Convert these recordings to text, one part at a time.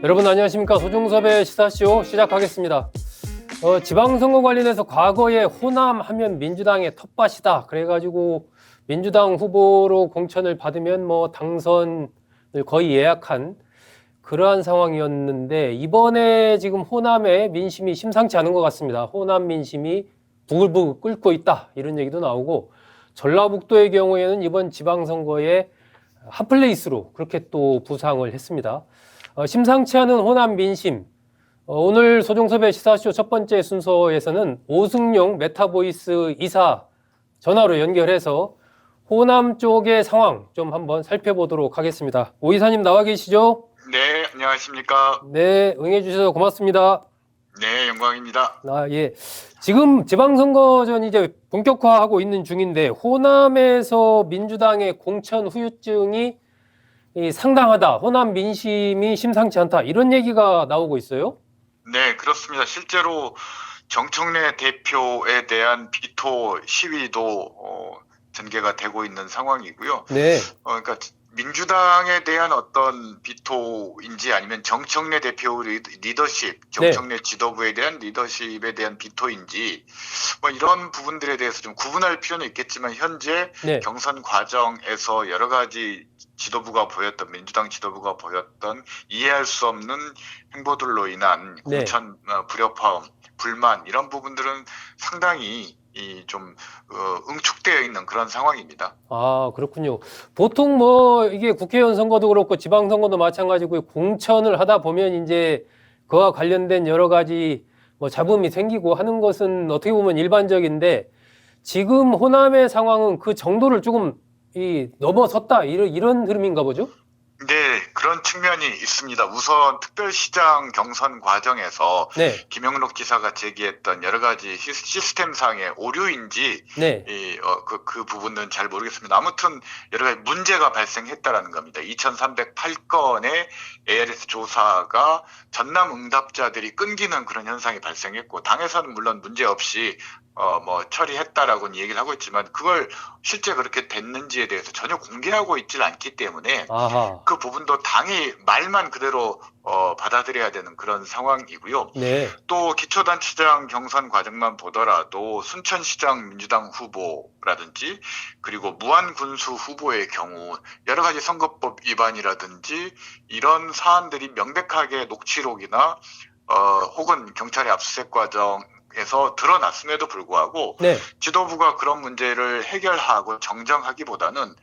여러분 안녕하십니까. 소중섭의 시사쇼 시작하겠습니다. 지방선거 관련해서 과거에 호남하면 민주당의 텃밭이다 그래가지고 민주당 후보로 공천을 받으면 뭐 당선을 거의 예약한 그러한 상황이었는데, 이번에 지금 호남의 민심이 심상치 않은 것 같습니다. 호남 민심이 부글부글 끓고 있다 이런 얘기도 나오고, 전라북도의 경우에는 이번 지방선거에 핫플레이스로 그렇게 또 부상을 했습니다. 심상치 않은 호남 민심. 오늘 소중섭의 시사쇼 첫 번째 순서에서는 오승용 메타보이스 이사 전화로 연결해서 호남 쪽의 상황 좀 한번 살펴보도록 하겠습니다. 오 이사님 나와 계시죠? 네, 안녕하십니까. 네, 응해주셔서 고맙습니다. 네, 영광입니다. 예. 지금 지방선거전이 이제 본격화하고 있는 중인데, 호남에서 민주당의 공천 후유증이 상당하다, 호남 민심이 심상치 않다, 이런 얘기가 나오고 있어요. 네, 그렇습니다. 실제로 정청래 대표에 대한 비토 시위도 전개가 되고 있는 상황이고요. 네. 그러니까 민주당에 대한 어떤 비토인지 아니면 정청래 대표 리더십, 정청래 지도부에 대한 리더십에 대한 비토인지 뭐 이런 부분들에 대해서 좀 구분할 필요는 있겠지만, 현재 네. 경선 과정에서 여러 가지 지도부가 보였던, 민주당 지도부가 보였던 이해할 수 없는 행보들로 인한 공천 불협화음, 불만, 이런 부분들은 상당히 좀 응축되어 있는 그런 상황입니다. 아, 그렇군요. 보통 뭐 이게 국회의원 선거도 그렇고 지방선거도 마찬가지고, 공천을 하다 보면 이제 그와 관련된 여러 가지 뭐 잡음이 생기고 하는 것은 어떻게 보면 일반적인데, 지금 호남의 상황은 그 정도를 조금 넘어섰다 이런 흐름인가 보죠? 네, 그런 측면이 있습니다. 우선 특별시장 경선 과정에서 네. 김영록 지사가 제기했던 여러 가지 시스템상의 오류인지 네. 그 부분은 잘 모르겠습니다. 아무튼 여러 가지 문제가 발생했다라는 겁니다. 2308건의 ARS 조사가 전남 응답자들이 끊기는 그런 현상이 발생했고, 당에서는 물론 문제 없이 처리했다라고는 얘기를 하고 있지만, 그걸 실제 그렇게 됐는지에 대해서 전혀 공개하고 있질 않기 때문에 아하. 그 부분도 당이 말만 그대로 받아들여야 되는 그런 상황이고요. 네. 또 기초단체장 경선 과정만 보더라도 순천시장 민주당 후보라든지, 그리고 무안군수 후보의 경우 여러 가지 선거법 위반이라든지 이런 사안들이 명백하게 녹취록이나 혹은 경찰의 압수수색 과정에서 드러났음에도 불구하고 네. 지도부가 그런 문제를 해결하고 정정하기보다는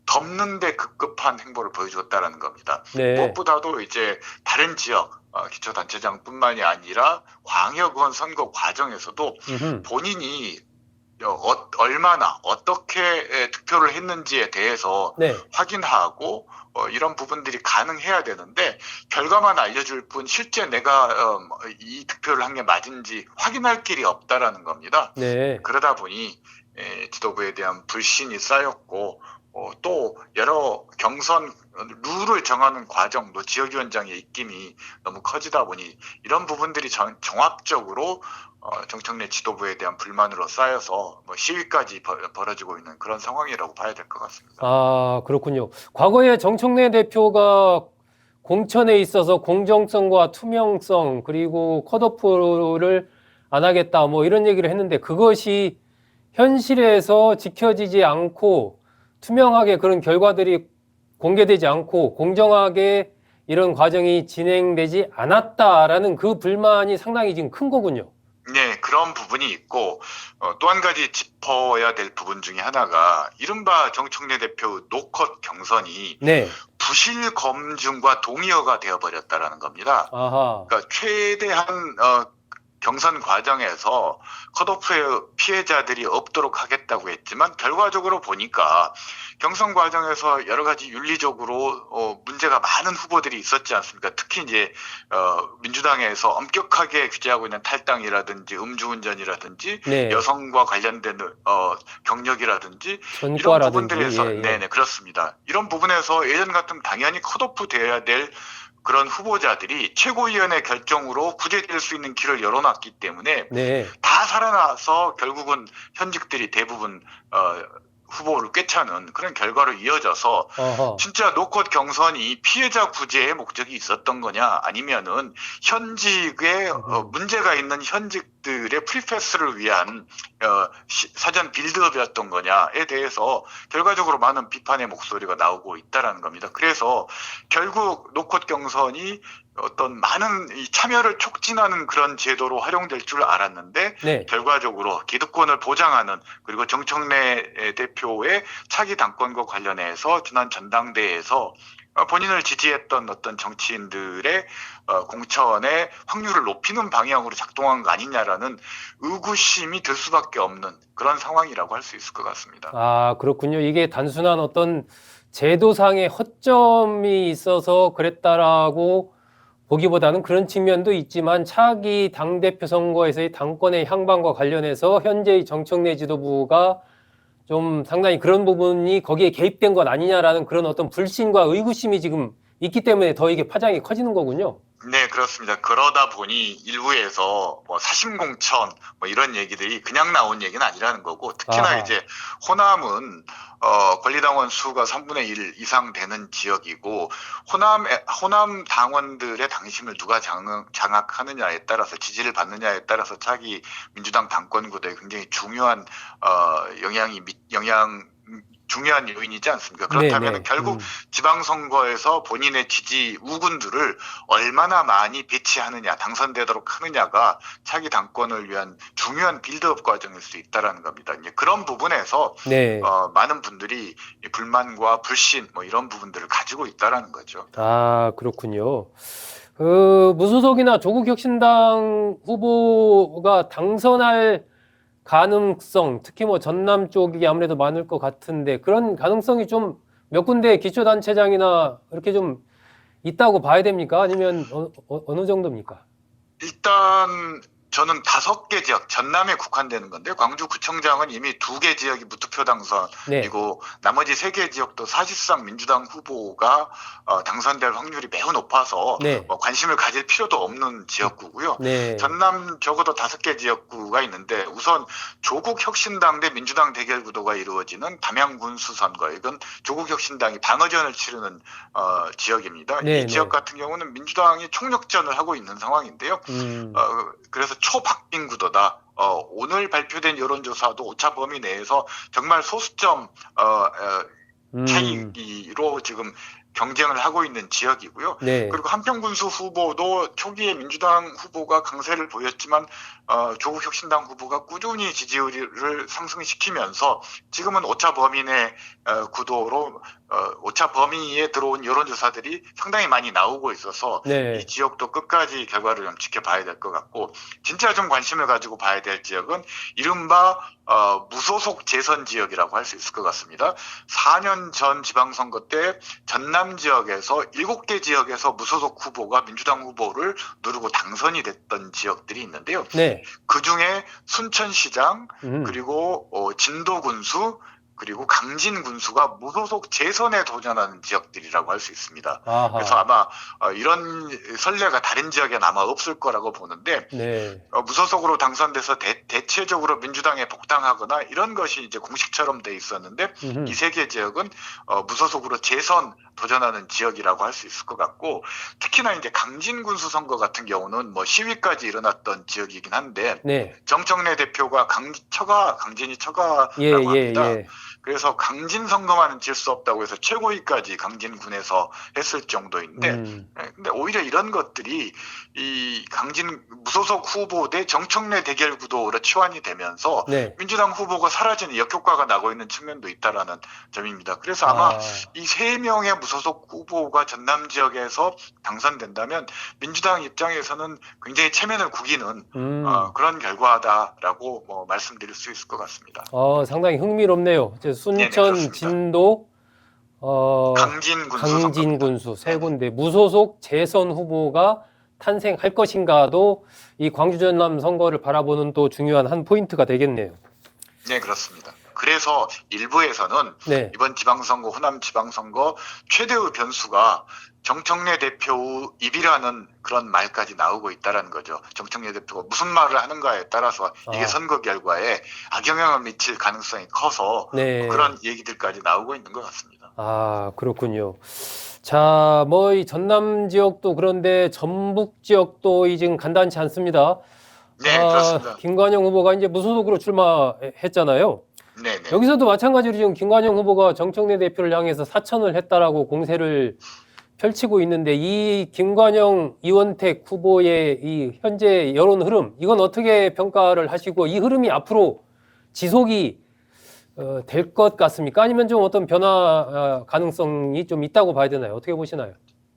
덮는 데 급급한 행보를 보여주었다는 겁니다. 네. 무엇보다도 이제 다른 지역 기초단체장뿐만이 아니라 광역의원 선거 과정에서도 본인이 얼마나 어떻게 득표를 했는지에 대해서 네. 확인하고 이런 부분들이 가능해야 되는데, 결과만 알려줄 뿐 실제 내가 이 득표를 한 게 맞은지 확인할 길이 없다라는 겁니다. 네. 그러다 보니 지도부에 대한 불신이 쌓였고, 또 여러 경선 룰을 정하는 과정도 지역위원장의 입김이 너무 커지다 보니 이런 부분들이 종합적으로 정청래 지도부에 대한 불만으로 쌓여서 시위까지 벌어지고 있는 그런 상황이라고 봐야 될 것 같습니다. 아, 그렇군요. 과거에 정청래 대표가 공천에 있어서 공정성과 투명성 그리고 컷오프를 안 하겠다 뭐 이런 얘기를 했는데, 그것이 현실에서 지켜지지 않고 투명하게 그런 결과들이 공개되지 않고 공정하게 이런 과정이 진행되지 않았다라는 그 불만이 상당히 지금 큰 거군요. 네, 그런 부분이 있고, 또 한 가지 짚어야 될 부분 중에 하나가 이른바 정청래 대표 노컷 경선이 네. 부실 검증과 동의어가 되어버렸다라는 겁니다. 아하. 그러니까 최대한 경선 과정에서 컷오프의 피해자들이 없도록 하겠다고 했지만, 결과적으로 보니까 경선 과정에서 여러 가지 윤리적으로 문제가 많은 후보들이 있었지 않습니까? 특히 이제 민주당에서 엄격하게 규제하고 있는 탈당이라든지 음주운전이라든지 네. 여성과 관련된 경력이라든지 이런 전과라든지. 부분들에서 예, 예. 네네, 그렇습니다. 이런 부분에서 예전 같으면 당연히 컷오프 되어야 될 그런 후보자들이 최고위원회 결정으로 구제될 수 있는 길을 열어놨기 때문에 네. 다 살아나서 결국은 현직들이 대부분 후보를 꿰차는 그런 결과로 이어져서 어허. 진짜 노컷 경선이 피해자 구제의 목적이 있었던 거냐 아니면은 현직에 문제가 있는 현직들의 프리패스를 위한 사전 빌드업이었던 거냐에 대해서 결과적으로 많은 비판의 목소리가 나오고 있다라는 겁니다. 그래서 결국 노컷 경선이 어떤 많은 이 참여를 촉진하는 그런 제도로 활용될 줄 알았는데 네. 결과적으로 기득권을 보장하는 그리고 정청래 대표의 차기 당권과 관련해서 지난 전당대회에서 본인을 지지했던 어떤 정치인들의 공천의 확률을 높이는 방향으로 작동한 거 아니냐라는 의구심이 들 수밖에 없는 그런 상황이라고 할 수 있을 것 같습니다. 아, 그렇군요. 이게 단순한 어떤 제도상의 허점이 있어서 그랬다라고 보기보다는 그런 측면도 있지만 차기 당대표 선거에서의 당권의 향방과 관련해서 현재의 정청래 지도부가 좀 상당히 그런 부분이 거기에 개입된 것 아니냐라는 그런 어떤 불신과 의구심이 지금 있기 때문에 더 이게 파장이 커지는 거군요. 네, 그렇습니다. 그러다 보니 일부에서 뭐 사심공천 뭐 이런 얘기들이 그냥 나온 얘기는 아니라는 거고 특히나 아하. 이제 호남은 권리당원 수가 3분의 1 이상 되는 지역이고 호남 당원들의 당심을 누가 장악하느냐에 따라서 지지를 받느냐에 따라서 차기 민주당 당권 구도에 굉장히 중요한 중요한 요인이지 않습니까? 그렇다면 네네. 결국 지방선거에서 본인의 지지 우군들을 얼마나 많이 배치하느냐, 당선되도록 하느냐가 차기 당권을 위한 중요한 빌드업 과정일 수 있다라는 겁니다. 이제 그런 부분에서 네. 많은 분들이 불만과 불신 뭐 이런 부분들을 가지고 있다라는 거죠. 아, 그렇군요. 무소속이나 조국혁신당 후보가 당선할 가능성, 특히 뭐 전남 쪽이 아무래도 많을 것 같은데 그런 가능성이 좀 몇 군데 기초단체장이나 이렇게 좀 있다고 봐야 됩니까? 아니면 어느 정도입니까? 일단 저는 5개 지역, 전남에 국한되는 건데 광주구청장은 이미 2개 지역이 무투표 당선이고 네. 나머지 3개 지역도 사실상 민주당 후보가 당선될 확률이 매우 높아서 네. 관심을 가질 필요도 없는 지역구고요. 네. 전남 적어도 5개 지역구가 있는데 우선 조국혁신당 대 민주당 대결 구도가 이루어지는 담양군수 선거, 이건 조국혁신당이 방어전을 치르는 지역입니다. 네, 이 지역 네. 같은 경우는 민주당이 총력전을 하고 있는 상황인데요. 그래서 초박빙 구도다. 오늘 발표된 여론조사도 오차 범위 내에서 정말 소수점 차이로 지금 경쟁을 하고 있는 지역이고요. 네. 그리고 한평군수 후보도 초기에 민주당 후보가 강세를 보였지만 조국혁신당 후보가 꾸준히 지지율을 상승시키면서 지금은 오차 범위 내 구도로 오차 범위에 들어온 여론조사들이 상당히 많이 나오고 있어서 네. 이 지역도 끝까지 결과를 좀 지켜봐야 될 것 같고 진짜 좀 관심을 가지고 봐야 될 지역은 이른바 무소속 재선 지역이라고 할 수 있을 것 같습니다. 4년 전 지방선거 때 전남 지역에서 7개 지역에서 무소속 후보가 민주당 후보를 누르고 당선이 됐던 지역들이 있는데요. 네. 그중에 순천시장 그리고 진도군수 그리고 강진군수가 무소속 재선에 도전하는 지역들이라고 할 수 있습니다. 아하. 그래서 아마 이런 선례가 다른 지역엔 아마 없을 거라고 보는데 네. 무소속으로 당선돼서 대체적으로 민주당에 복당하거나 이런 것이 이제 공식처럼 돼 있었는데 이 3개 지역은 무소속으로 재선 도전하는 지역이라고 할 수 있을 것 같고 특히나 이제 강진군수 선거 같은 경우는 뭐 시위까지 일어났던 지역이긴 한데 네. 정청래 대표가 강진이 처가라고 예, 합니다. 예. 그래서 강진 선거만은 질 수 없다고 해서 최고위까지 강진군에서 했을 정도인데 근데 오히려 이런 것들이 이 강진 무소속 후보 대 정청래 대결 구도로 치환이 되면서 네. 민주당 후보가 사라지는 역효과가 나고 있는 측면도 있다라는 점입니다. 그래서 아마 이 3명의 무소속 후보가 전남 지역에서 당선된다면 민주당 입장에서는 굉장히 체면을 구기는 그런 결과다라고 뭐 말씀드릴 수 있을 것 같습니다. 상당히 흥미롭네요. 이제 순천, 네네, 진도, 강진군수 강진군수 3군데 무소속 재선 후보가 탄생할 것인가도 이 광주 전남 선거를 바라보는 또 중요한 한 포인트가 되겠네요. 네, 그렇습니다. 그래서 일부에서는 네. 이번 지방선거, 호남 지방선거 최대의 변수가 정청래 대표 입이라는 그런 말까지 나오고 있다는 거죠. 정청래 대표가 무슨 말을 하는가에 따라서 이게 아. 선거 결과에 악영향을 미칠 가능성이 커서 네. 그런 얘기들까지 나오고 있는 것 같습니다. 아, 그렇군요. 자, 뭐 이 전남 지역도 그런데 전북 지역도 이 지금 간단치 않습니다. 네, 그렇습니다. 김관영 후보가 이제 무소속으로 출마했잖아요. 네네. 여기서도 마찬가지로 지금 김관영 후보가 정청래 대표를 향해서 사천을 했다라고 공세를 펼치고 있는데 이 김관영, 이원택 후보의 이 현재 여론 흐름 이건 어떻게 평가를 하시고 이 흐름이 앞으로 지속이 될 것 같습니까? 아니면 좀 어떤 변화 가능성이 좀 있다고 봐야 되나요? 어떻게 보시나요?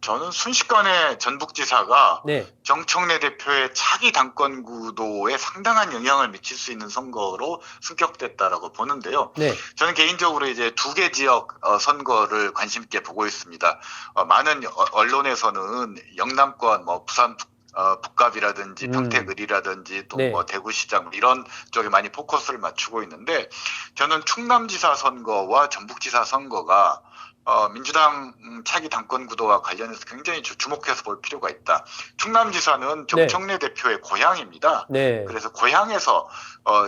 저는 순식간에 전북지사가 네, 정청래 대표의 차기 당권 구도에 상당한 영향을 미칠 수 있는 선거로 승격됐다라고 보는데요. 네, 저는 개인적으로 이제 두 개 지역 선거를 관심 있게 보고 있습니다. 많은 언론에서는 영남권, 뭐 부산 북갑이라든지 평택을이라든지 또 네. 뭐 대구시장 이런 쪽에 많이 포커스를 맞추고 있는데 저는 충남지사 선거와 전북지사 선거가 민주당 차기 당권 구도와 관련해서 굉장히 주목해서 볼 필요가 있다. 충남지사는 정청래 대표의 고향입니다. 네, 그래서 고향에서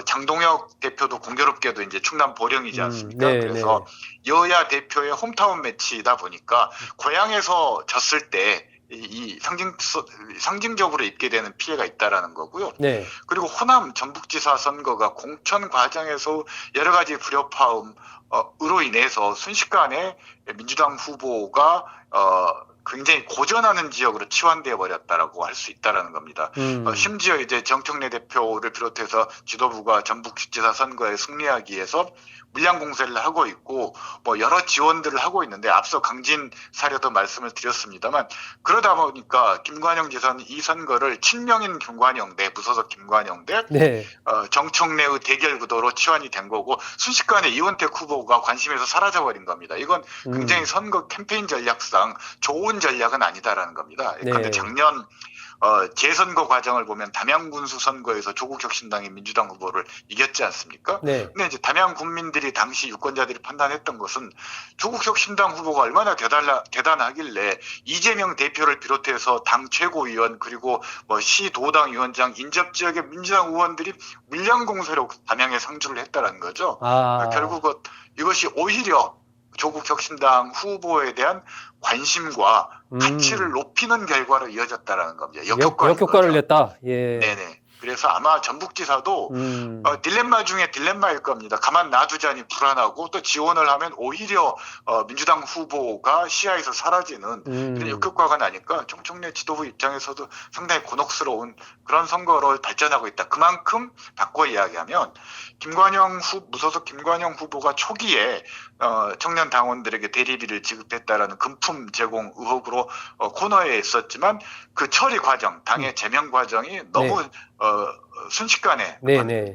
장동혁 대표도 공교롭게도 이제 충남 보령이지 않습니까? 네, 그래서 여야 대표의 홈타운 매치이다 보니까 고향에서 졌을 때 이 상징적으로 입게 되는 피해가 있다라는 거고요. 네, 그리고 호남 전북지사 선거가 공천 과정에서 여러 가지 불협화음으로 인해서 순식간에 민주당 후보가 굉장히 고전하는 지역으로 치환되어 버렸다라고 할 수 있다라는 겁니다. 심지어 이제 정청래 대표를 비롯해서 지도부가 전북지사 선거에 승리하기 위해서 물량 공세를 하고 있고 뭐 여러 지원들을 하고 있는데 앞서 강진 사례도 말씀을 드렸습니다만 그러다 보니까 김관영 지사는 이 선거를 친명인 김관영 대 무소속 김관영 대 네, 정청래의 대결 구도로 치환이 된 거고 순식간에 이원택 후보가 관심에서 사라져버린 겁니다. 이건 굉장히 선거 캠페인 전략상 좋은 전략은 아니다라는 겁니다. 그런데 네. 작년 재선거 과정을 보면 담양군수 선거에서 조국혁신당이 민주당 후보를 이겼지 않습니까? 네. 근데 이제 담양 국민들이 당시 유권자들이 판단했던 것은 조국혁신당 후보가 얼마나 대단하길래 이재명 대표를 비롯해서 당 최고위원 그리고 뭐 시도당 위원장 인접 지역의 민주당 의원들이 물량 공세로 담양에 상주를 했다는 거죠. 결국은 이것이 오히려 조국혁신당 후보에 대한 관심과 가치를 높이는 결과로 이어졌다라는 겁니다. 역효과를 냈다. 예. 네네. 그래서 아마 전북지사도 딜레마 중에 딜레마일 겁니다. 가만 놔두자니 불안하고 또 지원을 하면 오히려 민주당 후보가 시야에서 사라지는 그런 역효과가 나니까 정청래 지도부 입장에서도 상당히 곤혹스러운 그런 선거로 발전하고 있다. 그만큼 바꿔 이야기하면 무소속 김관영 후보가 초기에 청년 당원들에게 대리비를 지급했다라는 금품 제공 의혹으로 코너에 있었지만 그 처리 과정, 당의 제명 과정이 너무 순식간에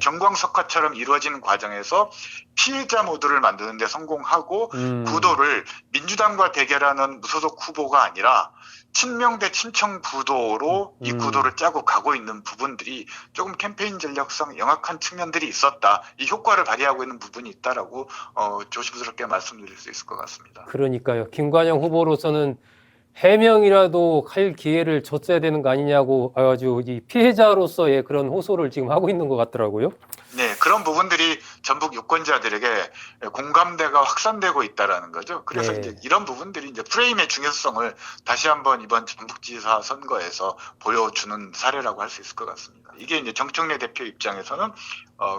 정광석화처럼 이루어지는 과정에서 피해자 모두를 만드는 데 성공하고 구도를 민주당과 대결하는 무소속 후보가 아니라 친명 대 친청 구도로 이 구도를 짜고 가고 있는 부분들이 조금 캠페인 전략상 영악한 측면들이 있었다. 이 효과를 발휘하고 있는 부분이 있다라고 조심스럽게 말씀드릴 수 있을 것 같습니다. 그러니까요. 김관영 후보로서는 해명이라도 할 기회를 줬어야 되는 거 아니냐고 아주 이 피해자로서의 그런 호소를 지금 하고 있는 것 같더라고요. 네, 그런 부분들이 전북 유권자들에게 공감대가 확산되고 있다라는 거죠. 그래서 이제 이런 부분들이 이제 프레임의 중요성을 다시 한번 이번 전북지사 선거에서 보여주는 사례라고 할 수 있을 것 같습니다. 이게 이제 정청래 대표 입장에서는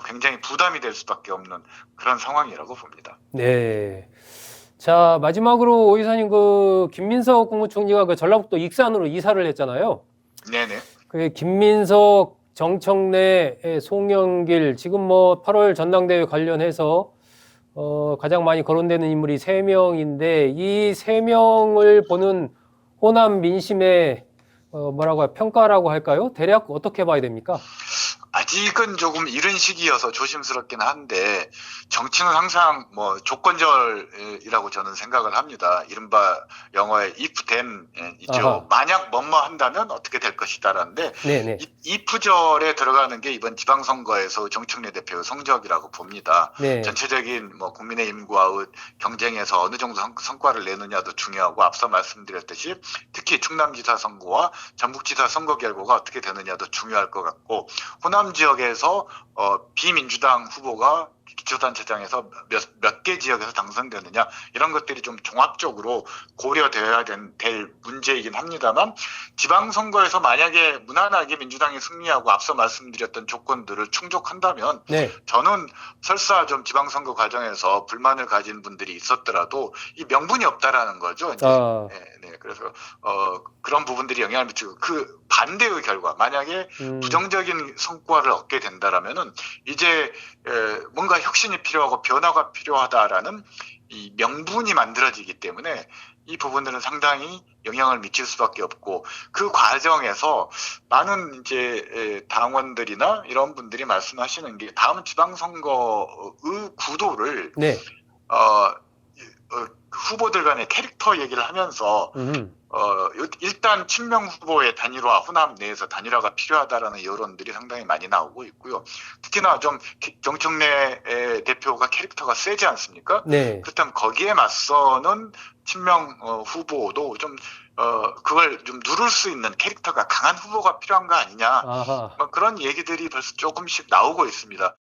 굉장히 부담이 될 수밖에 없는 그런 상황이라고 봅니다. 네. 자, 마지막으로 오 이사님 김민석 국무총리가 전라북도 익산으로 이사를 했잖아요. 네네. 그 김민석, 정청래, 송영길 지금 뭐 8월 전당대회 관련해서 가장 많이 거론되는 인물이 3명인데 이 3명을 보는 호남 민심의 뭐라고 평가라고 할까요? 대략 어떻게 봐야 됩니까? 아직은 조금 이른 시기여서 조심스럽긴 한데 정치는 항상 뭐 조건절이라고 저는 생각을 합니다. 이른바 영어의 if then 있죠. 아하. 만약 뭐뭐 한다면 어떻게 될 것이다라는데 네네. if절에 들어가는 게 이번 지방선거에서 정청래 대표의 성적이라고 봅니다. 네. 전체적인 뭐 국민의힘과의 경쟁에서 어느 정도 성과를 내느냐도 중요하고 앞서 말씀드렸듯이 특히 충남지사 선거와 전북지사 선거 결과가 어떻게 되느냐도 중요할 것 같고 호남 지역에서 비민주당 후보가 기초단체장에서 몇 개 지역에서 당선되느냐 이런 것들이 좀 종합적으로 고려되어야 될 문제이긴 합니다만 지방선거에서 만약에 무난하게 민주당이 승리하고 앞서 말씀드렸던 조건들을 충족한다면 네. 저는 설사 좀 지방선거 과정에서 불만을 가진 분들이 있었더라도 이 명분이 없다라는 거죠. 이제. 아. 네, 그래서 그런 부분들이 영향을 미치고 그 반대의 결과 만약에 부정적인 성과를 얻게 된다라면은 이제 뭔가 혁신이 필요하고 변화가 필요하다라는 이 명분이 만들어지기 때문에 이 부분들은 상당히 영향을 미칠 수밖에 없고 그 과정에서 많은 이제 당원들이나 이런 분들이 말씀하시는 게 다음 지방선거의 구도를 네. 후보들 간의 캐릭터 얘기를 하면서 음. 일단 친명 후보의 단일화, 호남 내에서 단일화가 필요하다라는 여론들이 상당히 많이 나오고 있고요. 특히나 좀 정청래 대표가 캐릭터가 세지 않습니까? 네. 그렇다면 거기에 맞서는 친명 후보도 좀 그걸 좀 누를 수 있는 캐릭터가 강한 후보가 필요한 거 아니냐. 아하. 뭐 그런 얘기들이 벌써 조금씩 나오고 있습니다.